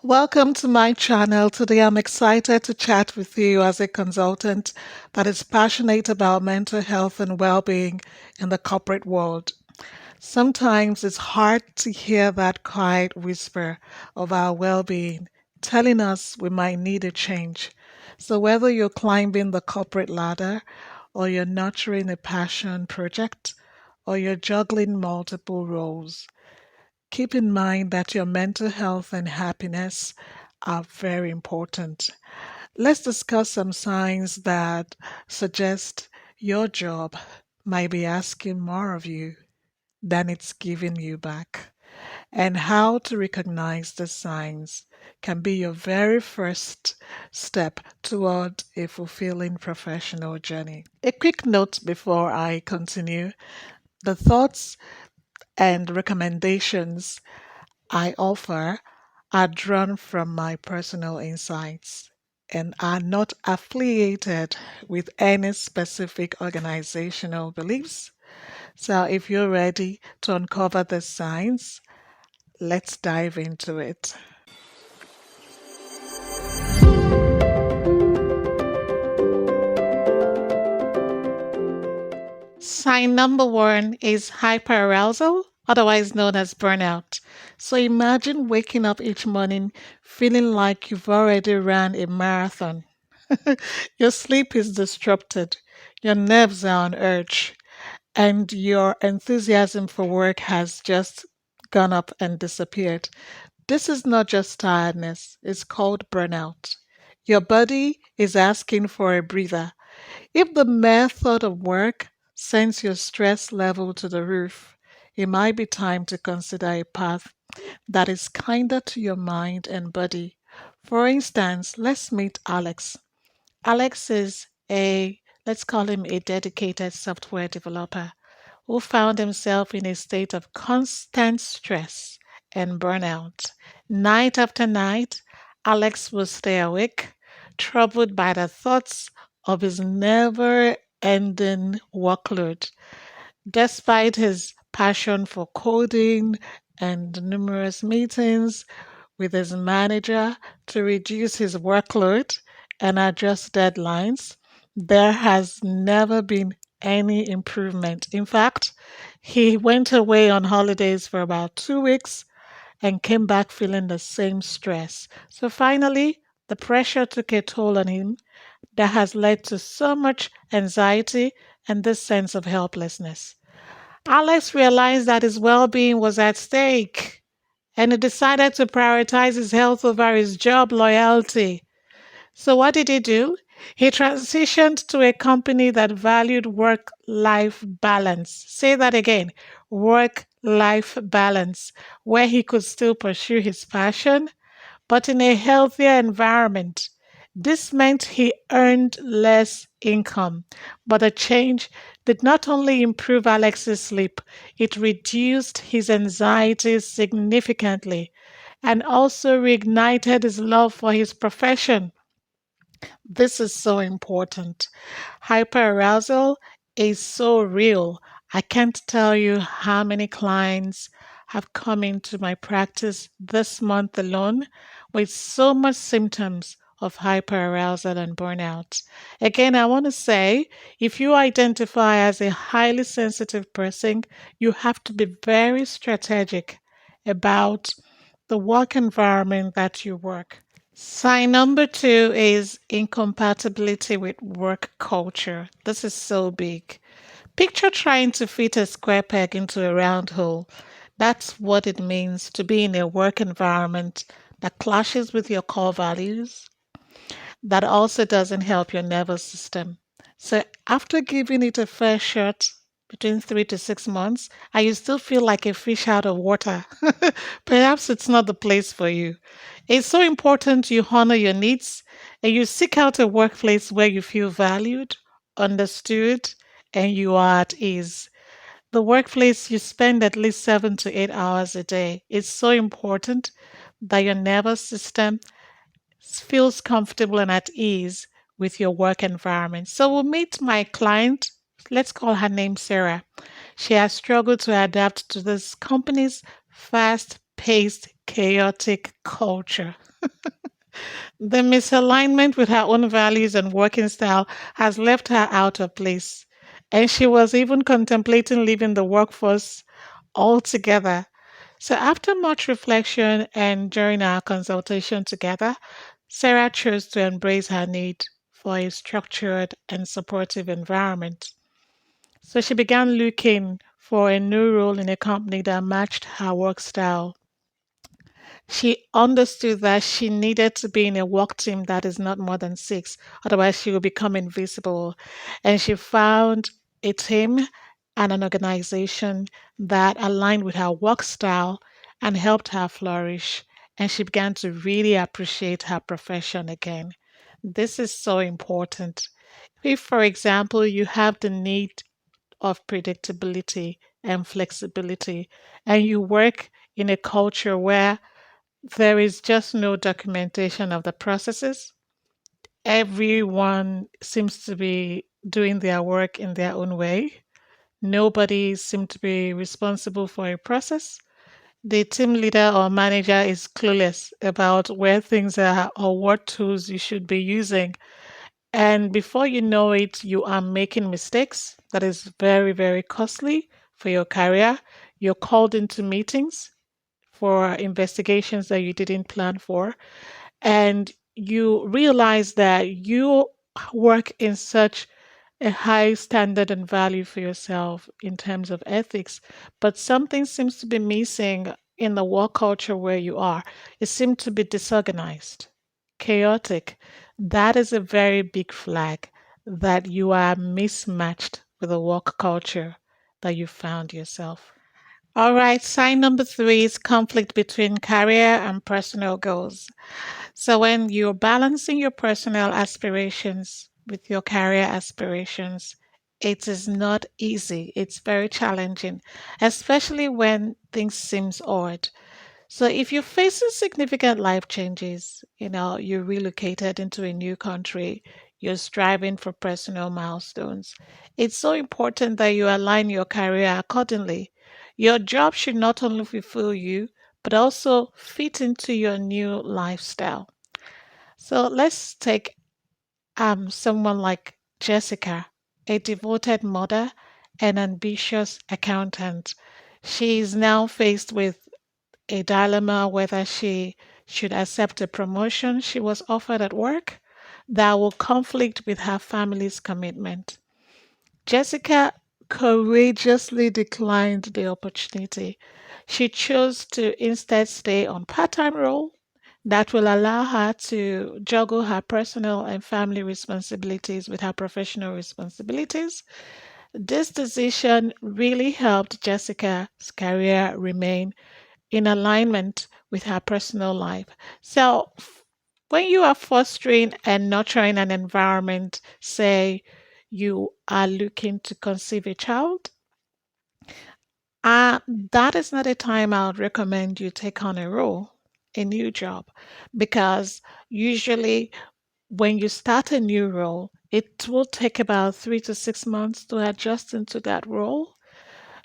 Welcome to my channel. Today I'm excited to chat with you as a consultant that is passionate about mental health and well-being in the corporate world. Sometimes it's hard to hear that quiet whisper of our well-being telling us we might need a change. So whether you're climbing the corporate ladder or you're nurturing a passion project or you're juggling multiple roles, keep in mind that your mental health and happiness are very important. Let's discuss some signs that suggest your job might be asking more of you than it's giving you back, and how to recognize the signs can be your very first step toward a fulfilling professional journey. A quick note before I continue: the thoughts and recommendations I offer are drawn from my personal insights and are not affiliated with any specific organizational beliefs. So, if you're ready to uncover the signs, let's dive into it. Sign number one is hyperarousal, otherwise known as burnout. So imagine waking up each morning feeling like you've already ran a marathon. Your sleep is disrupted, your nerves are on edge, and your enthusiasm for work has just gone up and disappeared. This is not just tiredness, it's called burnout. Your body is asking for a breather. If the mere thought of work sends your stress level to the roof, it might be time to consider a path that is kinder to your mind and body. For instance, let's meet Alex. Alex is let's call him a dedicated software developer who found himself in a state of constant stress and burnout. Night after night, Alex would stay awake, troubled by the thoughts of his never ending workload. Despite his passion for coding and numerous meetings with his manager to reduce his workload and adjust deadlines, there has never been any improvement. In fact, he went away on holidays for about 2 weeks and came back feeling the same stress. So finally, the pressure took a toll on him that has led to so much anxiety and this sense of helplessness. Alex realized that his well being was at stake and he decided to prioritize his health over his job loyalty. So, what did he do? He transitioned to a company that valued work life balance. Say that again: work life balance, where he could still pursue his passion but in a healthier environment. This meant he earned less income, but the change did not only improve Alex's sleep, it reduced his anxiety significantly and also reignited his love for his profession. This is so important. Hyperarousal is so real. I can't tell you how many clients have come into my practice this month alone with so much symptoms of hyperarousal and burnout. Again, I want to say if you identify as a highly sensitive person, you have to be very strategic about the work environment that you work. Sign number two is incompatibility with work culture. This is so big. Picture trying to fit a square peg into a round hole. That's what it means to be in a work environment that clashes with your core values, that also doesn't help your nervous system. So, after giving it a fair shot between 3 to 6 months, and you still feel like a fish out of water, perhaps it's not the place for you. It's so important you honor your needs and you seek out a workplace where you feel valued, understood, and you are at ease. The workplace you spend at least 7 to 8 hours a day. It's so important that your nervous system feels comfortable and at ease with your work environment. So we'll meet my client. Let's call her name Sarah. She has struggled to adapt to this company's fast paced chaotic culture. The misalignment with her own values and working style has left her out of place. And she was even contemplating leaving the workforce altogether. So, after much reflection and during our consultation together, Sarah chose to embrace her need for a structured and supportive environment. So, she began looking for a new role in a company that matched her work style. She understood that she needed to be in a work team that is not more than six, otherwise, she will become invisible. And she found a team and an organization that aligned with her work style and helped her flourish. And she began to really appreciate her profession again. This is so important. If, for example, you have the need of predictability and flexibility, and you work in a culture where there is just no documentation of the processes. Everyone seems to be doing their work in their own way. Nobody seems to be responsible for a process. The team leader or manager is clueless about where things are or what tools you should be using. And before you know it, you are making mistakes that is very, very costly for your career. You're called into meetings for investigations that you didn't plan for, and you realize that you work in such a high standard and value for yourself in terms of ethics, but something seems to be missing in the work culture where you are. It seems to be disorganized, chaotic. That is a very big flag that you are mismatched with the work culture that you found yourself. All right, sign number three is conflict between career and personal goals. So, when you're balancing your personal aspirations with your career aspirations, it is not easy. It's very challenging, especially when things seems odd. So, if you're facing significant life changes, you relocated into a new country, you're striving for personal milestones, it's so important that you align your career accordingly. Your job should not only fulfill you, but also fit into your new lifestyle. So let's take someone like Jessica, a devoted mother and ambitious accountant. She is now faced with a dilemma whether she should accept a promotion she was offered at work that will conflict with her family's commitment. Jessica courageously declined the opportunity. She chose to instead stay on part-time role that will allow her to juggle her personal and family responsibilities with her professional responsibilities. This decision really helped Jessica's career remain in alignment with her personal life. So, when you are fostering and nurturing an environment, say you are looking to conceive a child, that is not a time I would recommend you take on a role, a new job, because usually when you start a new role, it will take about 3 to 6 months to adjust into that role.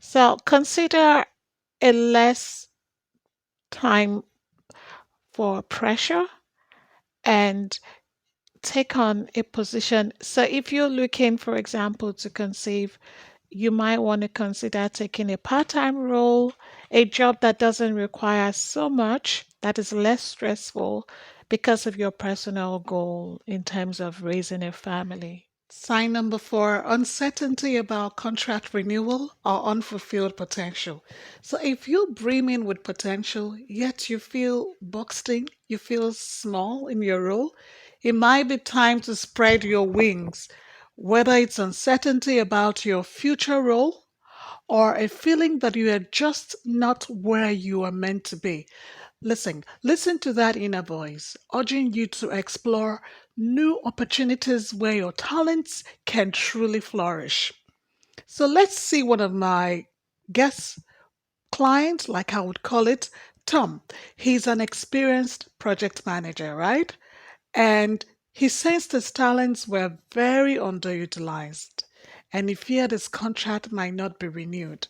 So consider a less time for pressure and take on a position. So if you're looking, for example, to conceive, you might want to consider taking a part time role, a job that doesn't require so much, that is less stressful because of your personal goal in terms of raising a family. Sign number four, uncertainty about contract renewal or unfulfilled potential. So if you're brimming with potential, yet you feel boxed in, you feel small in your role, it might be time to spread your wings, whether it's uncertainty about your future role or a feeling that you are just not where you are meant to be. Listen to that inner voice, urging you to explore new opportunities where your talents can truly flourish. So let's see one of my guest clients, like I would call it, Tom. He's an experienced project manager, right? And he sensed his talents were very underutilized, and he feared his contract might not be renewed.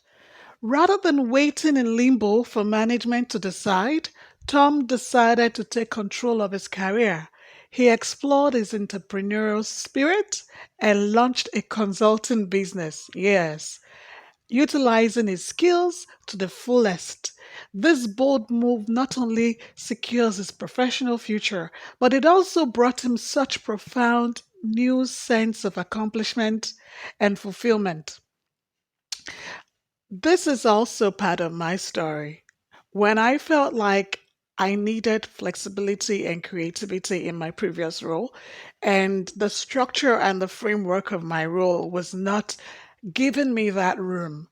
Rather than waiting in limbo for management to decide, Tom decided to take control of his career. He explored his entrepreneurial spirit and launched a consulting business. Yes, utilizing his skills to the fullest. This bold move not only secures his professional future, but it also brought him such profound new sense of accomplishment and fulfillment. This is also part of my story. When I felt like I needed flexibility and creativity in my previous role, and the structure and the framework of my role was not giving me that room,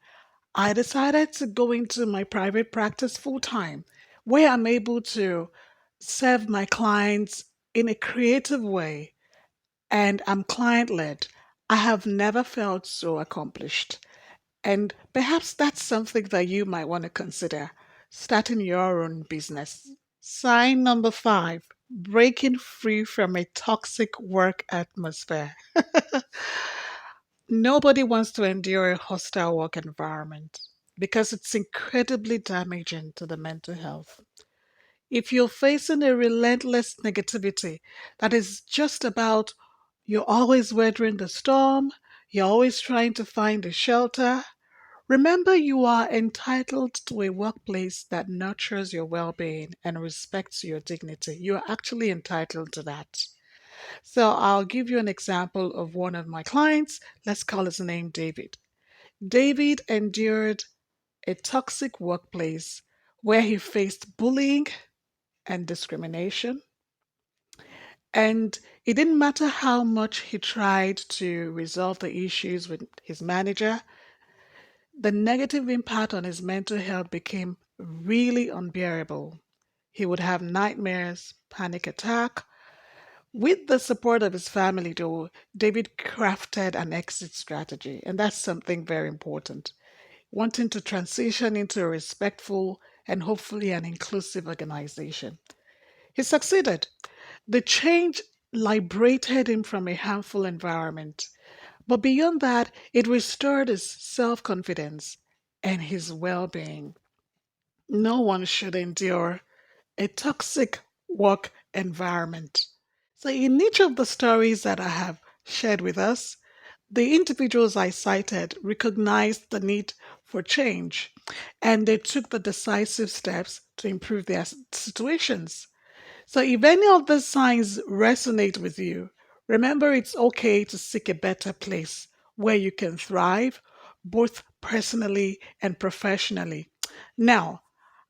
I decided to go into my private practice full time, where I'm able to serve my clients in a creative way and I'm client led. I have never felt so accomplished. And perhaps that's something that you might want to consider starting your own business. Sign number five, breaking free from a toxic work atmosphere. Nobody wants to endure a hostile work environment because it's incredibly damaging to the mental health. If you're facing a relentless negativity that is just about you're always weathering the storm, you're always trying to find a shelter, remember you are entitled to a workplace that nurtures your well being and respects your dignity. You are actually entitled to that. So I'll give you an example of one of my clients. Let's call his name David. David endured a toxic workplace where he faced bullying and discrimination. And it didn't matter how much he tried to resolve the issues with his manager, the negative impact on his mental health became really unbearable. He would have nightmares, panic attack. With the support of his family, though, David crafted an exit strategy, and that's something very important. Wanting to transition into a respectful and hopefully an inclusive organization. He succeeded. The change liberated him from a harmful environment. But beyond that, it restored his self confidence and his well being. No one should endure a toxic work environment. So, in each of the stories that I have shared with us, the individuals I cited recognized the need for change and they took the decisive steps to improve their situations. So, if any of the signs resonate with you, remember it's okay to seek a better place where you can thrive both personally and professionally. Now,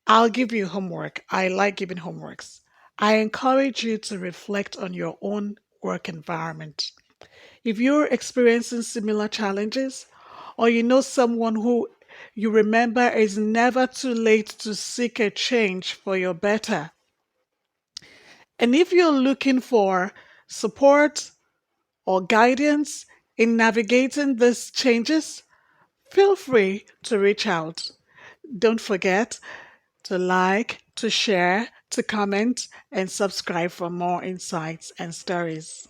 I'll give you homework. I like giving homeworks. I encourage you to reflect on your own work environment. If you're experiencing similar challenges, or you know someone who you remember is never too late to seek a change for your better, and if you're looking for support or guidance in navigating these changes, feel free to reach out. Don't forget to like, to share, to comment, and subscribe for more insights and stories.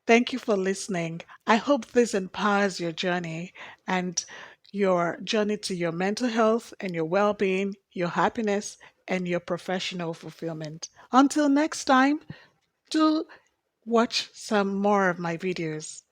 Thank you for listening. I hope this empowers your journey and your journey to your mental health and your well being, your happiness, and your professional fulfillment. Until next time, do watch some more of my videos.